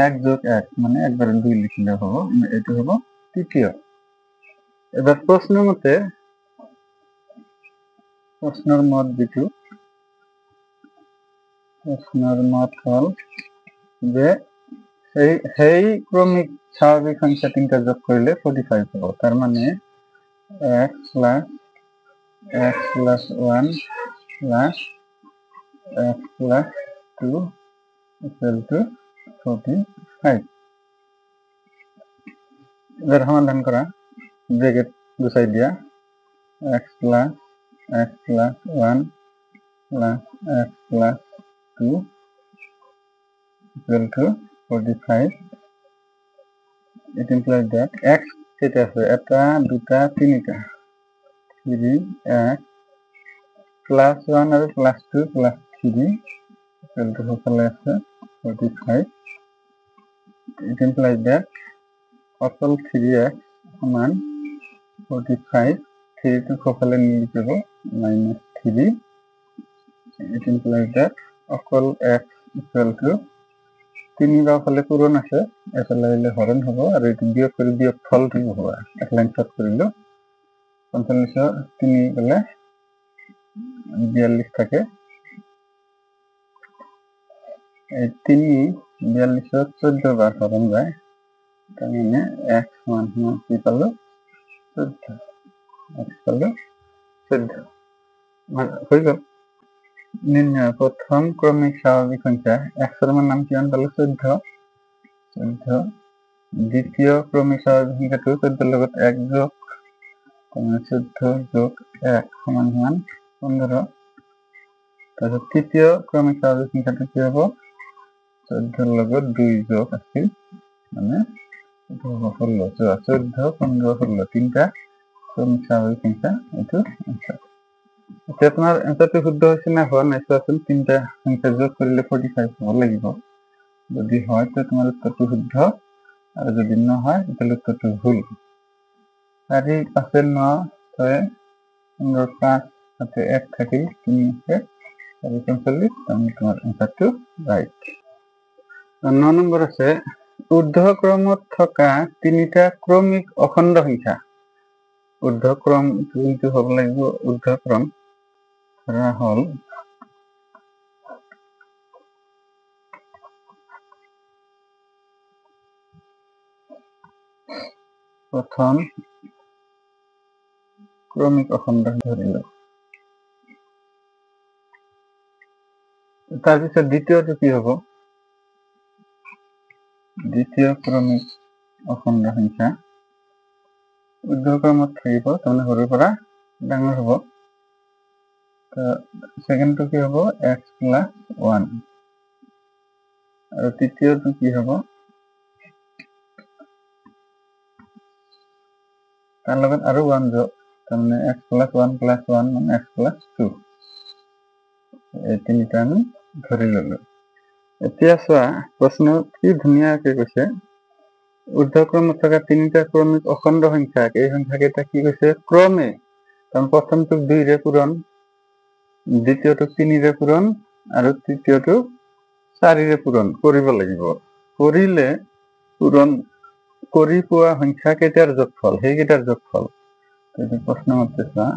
1 যোগ 1 মানে একবারে 2 লিখিলে হ'ব। এইটো হ'ব তৃতীয়। এবার প্রশ্নের মত যেটো, প্রশ্নের মত হল যে সেই ক্রমিক স্বাভাবিক সংখ্যা তিনটা যোগ করলে 45 হবো। তার মানে x plus 1 plus x plus 2 equal to 45। এবার সমাধান করা, ব্র্যাকেট গুছাই দিয়া, x plus 1 plus x plus 2 equal to 45। It implies that x কেটে আছে, এটা, দুটা, তিনিটা, 3 x plus 1 আৰু plus 2 plus 3 equal to সকলে আছে 45। It implies that অকল 3x সমান 45, 3 টো সকলে নিয়ে যাব -3। It implies that অকল x equal to 3 বাওফালে পূরণ আছে, এফালে হইলে হরণ হবো, আর এটি বিয়োগ করে বিয়োগ ফলটি হবো। এক লাইন শর্ট করিল 45 3 গেলে 42 থাকে। এই 3 42 14 বার হরণ যায়। তার মানে x সমান কি পালো? 14। x পালো 14। হয়ে গেল। নির্ণয় প্রথম ক্রমিক স্বাভাবিক সংখ্যা। x এর নাম কি পালো? 14। দ্বিতীয় ক্রমিক স্বাভাবিক সংখ্যাটো 14 লগত 1 যোগ, 14 যোগ 1 সমান 15। তারপর তৃতীয় ক্রমিক স্বাভাবিক সংখ্যাটো কি হবো? 14 লগত 2 যোগ আছিল, মানে 16। 14, 15, 16 তিনটা ক্রমিক স্বাভাবিক সংখ্যা। এইটো আনসার। এতিয়া তোমাৰ এনসাৰটো শুদ্ধ হৈছে না হোৱা নাই চোৱাচোন। তিনটা সংখ্যা যোগ কৰিলে 45 হ'ব লাগিব। যদি হয় তো তোমার উত্তরটো শুদ্ধ, আর যদি না হয় তাহলে উত্তরটো ভুল। 4 5 9 6 15 5 হাতে 1 থাকিল, 3 আছে 45, তাহলে তোমার এনসারটো রাইট। 9 নম্বৰ আছে ঊৰ্ধ্বক্ৰমত থকা তিনিটা ক্ৰমিক অখণ্ড সংখ্যা। ঊৰ্ধ্বক্ৰম কিন্তু হ'ব লাগিব ঊৰ্ধ্বক্ৰম। ধৰা হল প্ৰথম ক্ৰমিক অখণ্ড ধৰিল, তাৰপিছত দ্বিতীয়টো কি হ'ব? দ্বিতীয় ক্ৰমিক অখণ্ড সংখ্যা ঊৰ্ধ্বক্ৰমত থাকিব, তাৰমানে সৰুৰ পৰা ডাঙৰ হ'ব। তো সেকেন্ডটো কি হ'ব x প্লাস 1 আৰু তৃতীয়টো কি হ'ব তাৰ লগত আৰু 1 যোগ তাৰমানে x প্লাস 1 প্লাস 1 মানে x প্লাস 2 এই তিনিটা আমি ধৰি ললো। এতিয়া চোৱা প্ৰশ্ন কি ধুনীয়াকে কৈছে ঊৰ্ধ্বক্ৰমত থকা তিনিটা ক্ৰমিক অখণ্ড সংখ্যা এই সংখ্যাকেইটা কি কৈছে ক্ৰমে কাৰণ প্ৰথমটোক 2 ৰে পূৰণ দ্বিতীয়টোক 3 ৰে পূৰণ আৰু তৃতীয়টোক 4 ৰে পূৰণ কৰিব লাগিব। কৰিলে পূৰণ কৰি পোৱা সংখ্যা কেইটাৰ যোগফল সেইকেইটাৰ যোগফল এইটো প্ৰশ্ন মতে চোৱা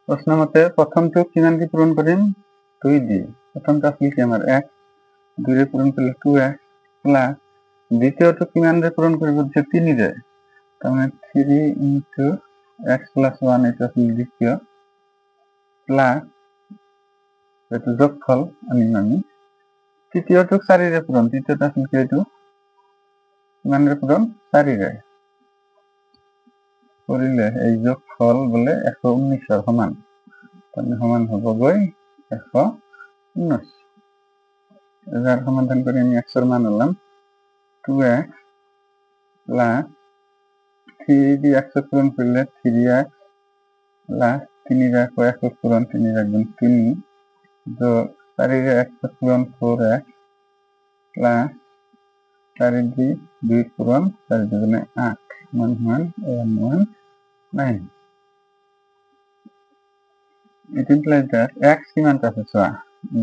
প্রশ্ন মতে প্রথমটোক কিমান দি পূরণ করিম 2 দি প্রথমটো আছিল কি আমার x 2 রে পূরণ করলে 2x প্লাস দ্বিতীয়টো কিমান রে পূরণ কৰিব যে 3 রে তাহলে 3 into x plus 1 এটা আছিল দ্বিতীয় প্লাস এটা যোগফল আমি তৃতীয়টো 4 রে পূরণ তৃতীয়টো আছিল কি এটো কিমান রে পূরণ 4 রে করিলে এই যোগফল বলে 119 এর সমান তাহলে সমান হবো গই 119 এর সমাধান করে আমি x এর মান হলাম 2x প্লাস 3 দিয়ে x পূরণ করলে 3x প্লাস 3 রে x পূরণ 3 রে গুণ 3 যোগ 4 রে x পূরণ 4x প্লাস 4 দিয়ে 2 পূরণ 4 দুগুণে 8 মান মান 119 It implies that x কিমানটা আছে চোৱা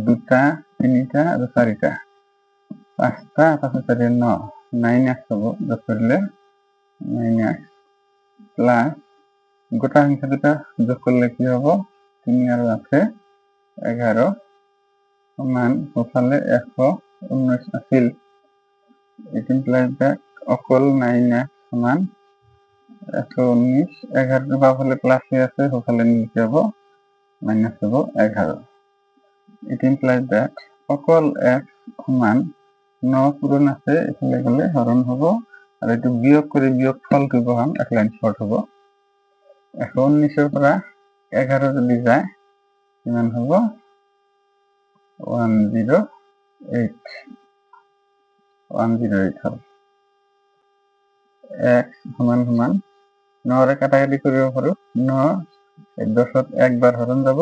2টা 3টা আৰু 4টা 5টা 5 4 9 9x হ'ব যোগ কৰিলে 9x প্লাস গোটা সংখ্যা দুটা যোগ করলে কি হ'ব 3 আর 8 11 সমান সোফালে 119 আছিল। It implies that অকল 9x সমান 119 11 বাফালে প্লাস হয়ে আছে সোফালে নিচে হ'ব মাইনাস হব 11 It implies that অকল x সমান 9 পূরণ আছে এখানে গেলে হরণ হব আর এটা বিয়োগ করে বিয়োগফলটো বহাম এক লাইন শর্ট হব 119 এর পৰা 11 যদি যায় কিমান হব 108 হল x সমান সমান 9 রে কাটাকাটি কৰিব পাৰো 9 10 একবার হরণ যাব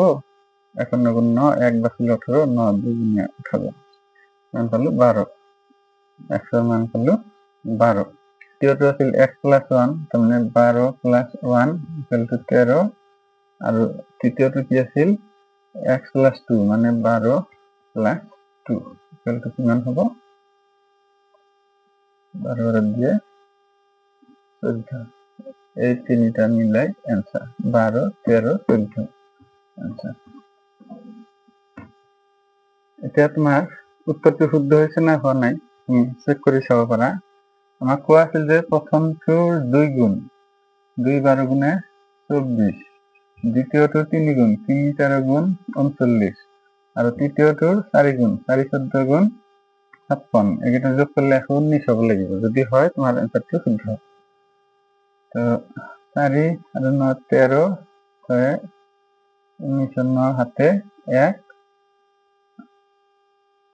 এখন গুণ 9 1 বাছিল 18 9 2 গুণে 18 মান পালো 12 x এর মান পালো 12 দ্বিতীয়টো আছিল x plus 1 তার মানে 12 plus 1 equal to 13 আর তৃতীয়টো কি আছিল x plus 2 মানে 12 plus 2 equal to কিমান হ'ব 12 দিয়ে 14 এই তিনটা মিলাই आंसर 12 13 14 आंसर এতিয়া তোমাৰ উত্তৰটো শুদ্ধ হৈছে না হোৱা নাই তুমি চেক কৰি চাব পাৰা আমাক কোৱা আছিল যে প্ৰথমটোৰ 2 গুণ 2 12 গুণে 24 দ্বিতীয়টোৰ 3 গুণ 3 4 গুণ 39 আৰু তৃতীয়টোৰ 4 গুণ 4 14 গুণ 56 একেটা যোগ কৰলে 119 হ'ব লাগিব যদি হয় তোমাৰ आंसरটো শুদ্ধ তো 4 আৰু 9 13 হয় 19 9 হাতে 1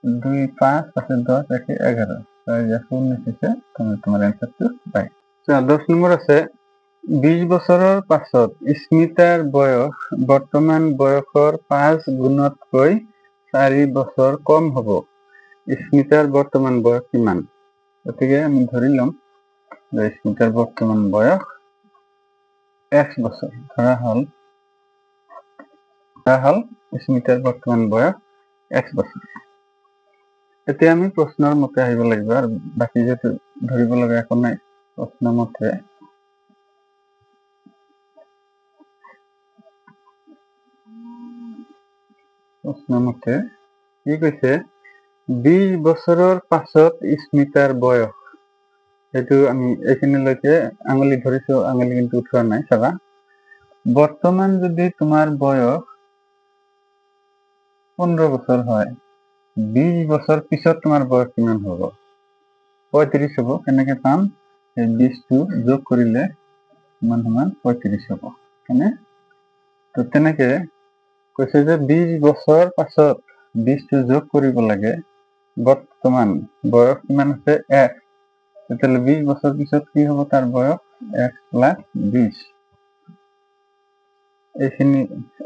2 5 5 10 1 11 তাই 119 আছে তোমার आंसरটো পাই 10 নম্বৰ আছে 20 বছৰৰ পাছত স্মিতাৰ বয়স বৰ্তমান বয়সৰ 5 গুণতকৈ 4 বছৰ কম হ'ব স্মিতাৰ বৰ্তমান বয়স কিমান গতিকে আমি ধৰি লম যে স্মিতাৰ বৰ্তমান বয়স x বছৰ ধৰা হল স্মিতাৰ বৰ্তমান বয়স x বছৰ এতিয়া আমি প্ৰশ্নৰ মতে আহিব লাগিব আৰু বাকি যেটো ধৰিব লগা একো নাই প্ৰশ্ন মতে কি কৈছে 20 বছৰৰ পাছত স্মিতাৰ বয়স এটো আমি এখানেলৈকে আঙুলি ধৰিছো আঙুলি কিন্তু উঠোৱা নাই চাবা বৰ্তমান যদি তোমাৰ বয়স 15 বছৰ হয় 20 বছৰ পিছত তোমাৰ বয়স কিমান হ'ব 35 হব। কেনেকে পাম? এই 20 টো যোগ কৰিলে সমান সমান 35 হব। কেনে? তো তেনেকে কৈছে যে 20 বছৰ পাছত 20 টো যোগ কৰিব লাগে। বৰ্তমান বয়স কিমান আছে? x। তেতিয়াহ'লে 20 বছৰ পিছত কি হ'ব তাৰ বয়স? x + 20। এইখিনি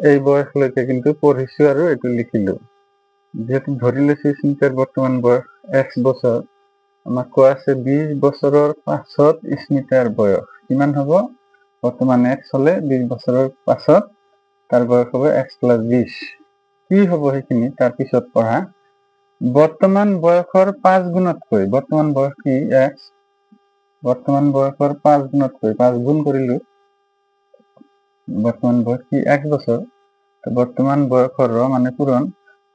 এই বয়সলৈকে কিন্তু পঢ়িছো আৰু এইটো লিখিলো। যেহেতু ধৰি লৈছো স্মিতাৰ বৰ্তমান বয়স x বছৰ, আমাক কোৱা আছে 20 বছৰৰ পাছত স্মিতাৰ বয়স কিমান হ'ব? বৰ্তমান x হলে 20 বছৰৰ পাছত তাৰ বয়স হ'ব x + 20। কি হ'ব সেইখিনি তাৰ পিছত পঢ়া। বৰ্তমান বয়সৰ 5 গুণতকৈ, বৰ্তমান বয়স কি? x। বৰ্তমান বয়সৰ 5 গুণতকৈ 5 গুণ কৰিলো। বর্তমান বয়স কি 1 বছর। তো বর্তমান বয়সের মানে পূরণ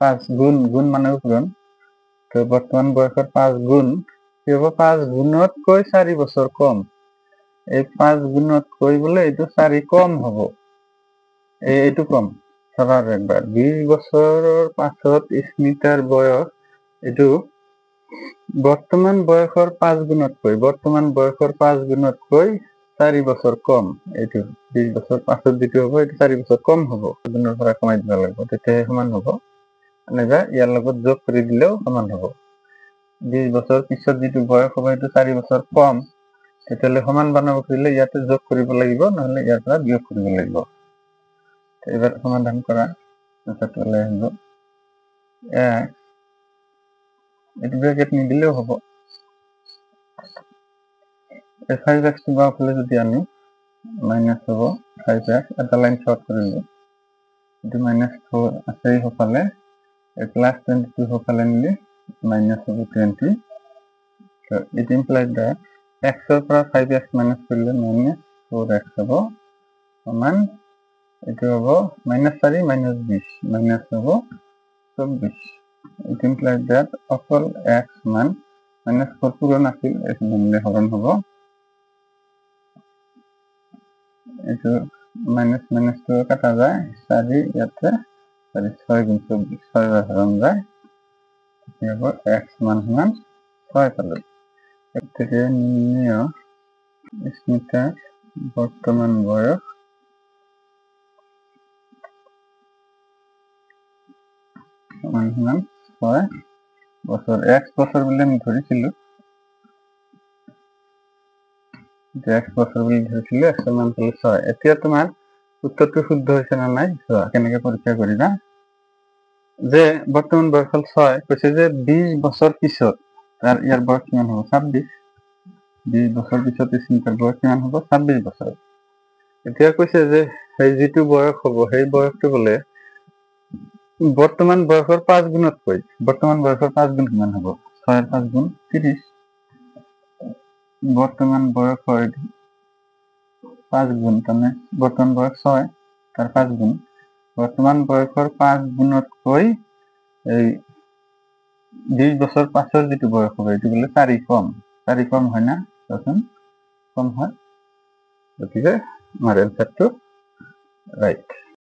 5 গুণ, গুণ মানে পূরণ। তো বর্তমান বয়সের 5 গুণ কি হবো? 5 গুণতকৈ 4 বছর কম। এই 5 গুণতকৈ বলে এইটো 4 কম হব। এইটো কম। সবার একবার 20 বছরের পাছত স্মিতার বয়স এইটো বর্তমান বয়সের 5 গুণতকৈ, বর্তমান বয়সের 5 গুণতকৈ 4 বছর কম। এইটো 20 বছর পাছত যেটো হবো এটা 4 বছর কম হবো। দুনৰ পৰা কমাই দিব লাগিব, তেতিয়াহে সমান হবো। এনেবা ইয়াৰ লগত যোগ কৰি দিলেও সমান হবো। 20 বছর পিছত যেটো বয়স হবো এইটো 4 বছর কম, তেতিয়াহ'লে সমান বনাব খুজিলে ইয়াতে যোগ কৰিব লাগিব, নহলে ইয়াৰ পৰা বিয়োগ কৰিব লাগিব। এবার সমাধান করা তাহলে হলো এটা ব্র্যাকেট নিদিলেও হবো। 5x বাওফালে যদি আনি মাইনাস হবো 5x, এটা লাইন শর্ট করে নিব। এটি -4 আছে এইফালে, প্লাস 22 সফালে নিলে মাইনাস হবো 20। তো ইট ইমপ্লাইজ দ্যাট x এর পৰা 5x মাইনাস করলে -4x হবো সমান এটা হবো -4 -20 মাইনাস হবো 24। ইট ইমপ্লাইজ দ্যাট অকল x মান -4 পূরণ আছিল, এখানে নিলে হরণ হবো। এটা মাইনাস মাইনাস তো কাটা যায়, 4 ইয়াতে 6 গুণ 24 6 বার হরণ যায়। এবার x মান সমান 6 পালো। এর থেকে নির্ণয় স্মিতার বর্তমান বয়স সমান সমান 6 বছর। x বছর বলে আমি ধরেছিল, x বছর বলে ধরেছিল, x এর মান হলো 6। এতিয়া তোমার উত্তরটি শুদ্ধ হয়েছে না নাই কেনেকে পরীক্ষা করি না। যে বর্তমান বয়স হল 6, কইছে যে 20 বছর পিছত তার ইয়ার বয়স কিমান হবো? 26। 20 বছর পিছত স্মিতার বয়স কিমান হবো? 26 বছর। এতিয়া কইছে যে সেই যেটো বয়স হবো সেই বয়সটো বলে বর্তমান বয়সের 5 গুণতকৈ, বর্তমান বয়সের 5 গুণ কিমান হবো? 6 এর 5 গুণ 30। বর্তমান বয়স হয় 5 গুণ, তাহলে বর্তমান বয়স 6 তার 5 গুণ। বর্তমান বয়সের 5 গুণতকৈ এই 20 বছর পাছৰ যেটো বয়স হবে এটো বলে 4 কম। 4 কম হয় না? তখন কম হয়। গতিকে আমার অ্যান্সারটো রাইট।